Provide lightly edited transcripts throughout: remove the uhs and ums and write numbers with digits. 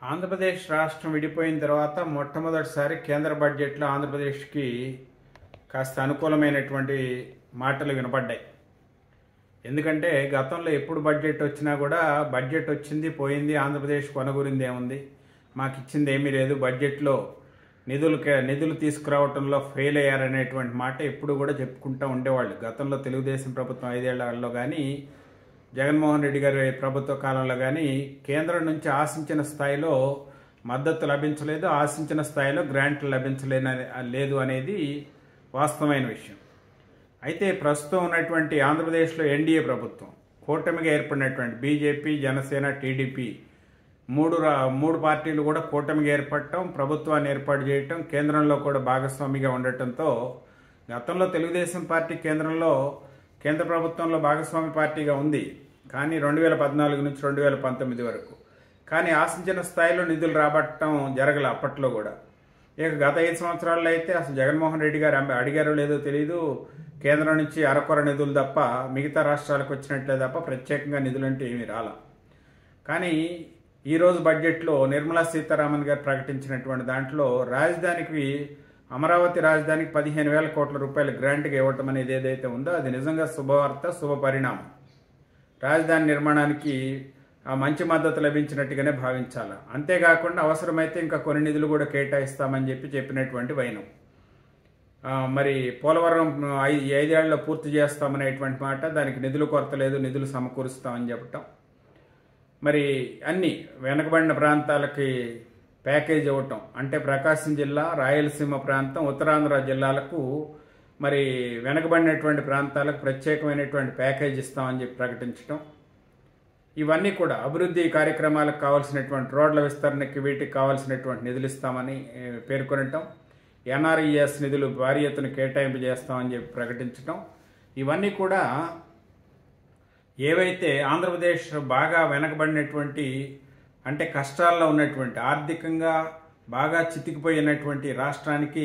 ఆంధ్రప్రదేశ్ రాష్ట్రం విడిపోయిన తర్వాత మొట్టమొదటిసారి కేంద్ర బడ్జెట్లో ఆంధ్రప్రదేశ్కి కాస్త అనుకూలమైనటువంటి మాటలు వినపడ్డాయి. ఎందుకంటే గతంలో ఎప్పుడు బడ్జెట్ వచ్చినా కూడా బడ్జెట్ వచ్చింది పోయింది, ఆంధ్రప్రదేశ్ కొనగూరింది ఏముంది, మాకు ఇచ్చింది ఏమీ లేదు, బడ్జెట్లో నిధులు తీసుకురావడంలో ఫెయిల్ అయ్యారనేటువంటి మాట ఎప్పుడు కూడా చెప్పుకుంటూ ఉండేవాళ్ళు. గతంలో తెలుగుదేశం ప్రభుత్వం 5 ఏళ్లలో కానీ జగన్మోహన్ రెడ్డి గారి ప్రభుత్వ కాలంలో కానీ కేంద్రం నుంచి ఆశించిన స్థాయిలో మద్దతు లభించలేదు, ఆశించిన స్థాయిలో గ్రాంట్లు లేదు అనేది వాస్తవమైన విషయం. అయితే ప్రస్తుతం ఉన్నటువంటి ఆంధ్రప్రదేశ్లో ఎన్డీఏ ప్రభుత్వం, కూటమిగా ఏర్పడినటువంటి బీజేపీ, జనసేన, టీడీపీ మూడు పార్టీలు కూడా కూటమిగా ఏర్పడటం, ప్రభుత్వాన్ని ఏర్పాటు చేయటం, కేంద్రంలో కూడా భాగస్వామిగా ఉండటంతో గతంలో తెలుగుదేశం పార్టీ కేంద్ర ప్రభుత్వంలో భాగస్వామి పార్టీగా ఉంది, కానీ 2014 నుంచి 2019 వరకు. కానీ ఆశించిన స్థాయిలో నిధులు రాబట్టడం జరగల అప్పట్లో కూడా. ఇక గత 5 సంవత్సరాల్లో అయితే అసలు జగన్మోహన్ రెడ్డి గారు అడిగారో లేదో తెలియదు, కేంద్రం నుంచి అరకొర నిధులు తప్ప మిగతా రాష్ట్రాలకు వచ్చినట్లే తప్ప ప్రత్యేకంగా నిధులంటే ఏమీ రాల. కానీ ఈరోజు బడ్జెట్లో నిర్మలా సీతారామన్ గారు ప్రకటించినటువంటి దాంట్లో అమరావతి రాజధానికి 15,000 కోట్ల రూపాయల గ్రాంట్గా ఇవ్వటం అనేది ఏదైతే ఉందో అది నిజంగా శుభవార్త, శుభ పరిణామం. రాజధాని నిర్మాణానికి మంచి మద్దతు లభించినట్టుగానే భావించాలి. అంతేకాకుండా అవసరమైతే ఇంకా కొన్ని నిధులు కూడా కేటాయిస్తామని చెప్పినటువంటి వైనం. మరి పోలవరం 5 ఏళ్లలో పూర్తి చేస్తామనేటువంటి మాట, దానికి నిధులు కొరత లేదు, నిధులు సమకూరుస్తామని చెప్పటం. మరి అన్ని వెనకబడిన ప్రాంతాలకి ప్యాకేజ్ ఇవ్వటం, అంటే ప్రకాశం జిల్లా, రాయలసీమ ప్రాంతం, ఉత్తరాంధ్ర జిల్లాలకు మరి వెనకబడినటువంటి ప్రాంతాలకు ప్రత్యేకమైనటువంటి ప్యాకేజ్ ఇస్తామని చెప్పి ప్రకటించడం. ఇవన్నీ కూడా అభివృద్ధి కార్యక్రమాలకు కావాల్సినటువంటి రోడ్ల విస్తరణకి వీటికి కావాల్సినటువంటి నిధులు ఇస్తామని పేర్కొనటం, ఎన్ఆర్ఈఎస్ నిధులు భారీ ఎత్తున కేటాయింపు చేస్తామని చెప్పి ప్రకటించడం. ఇవన్నీ కూడా ఏవైతే ఆంధ్రప్రదేశ్ బాగా వెనకబడినటువంటి, అంటే కష్టాల్లో ఉన్నటువంటి, ఆర్థికంగా బాగా చితికిపోయినటువంటి రాష్ట్రానికి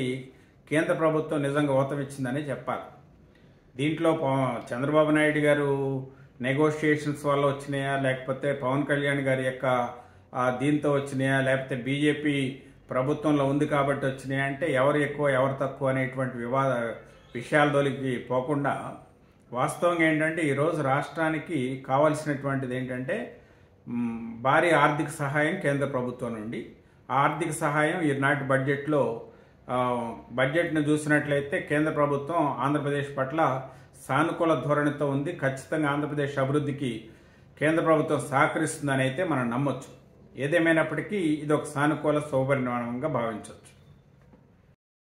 కేంద్ర ప్రభుత్వం నిజంగా ఊతమిచ్చిందని చెప్పాలి. దీంట్లో చంద్రబాబు నాయుడు గారు నెగోషియేషన్స్ వల్ల వచ్చినాయా, లేకపోతే పవన్ కళ్యాణ్ గారి యొక్క దీంతో వచ్చినాయా, లేకపోతే బీజేపీ ప్రభుత్వంలో ఉంది కాబట్టి వచ్చినాయా అంటే ఎవరు ఎక్కువ ఎవరు తక్కువ అనేటువంటి విషయాలలోకి పోకుండా వాస్తవంగా ఏంటంటే ఈరోజు రాష్ట్రానికి కావాల్సినటువంటిది ఏంటంటే భారీ ఆర్థిక సహాయం కేంద్ర ప్రభుత్వం నుండి. ఆ ఆర్థిక సహాయం ఈనాటి బడ్జెట్ను చూసినట్లయితే కేంద్ర ప్రభుత్వం ఆంధ్రప్రదేశ్ పట్ల సానుకూల ధోరణితో ఉంది. ఖచ్చితంగా ఆంధ్రప్రదేశ్ అభివృద్ధికి కేంద్ర ప్రభుత్వం సహకరిస్తుందని అయితే మనం నమ్మొచ్చు. ఏదేమైనప్పటికీ ఇది ఒక సానుకూల శుభపరిణామంగా భావించవచ్చు.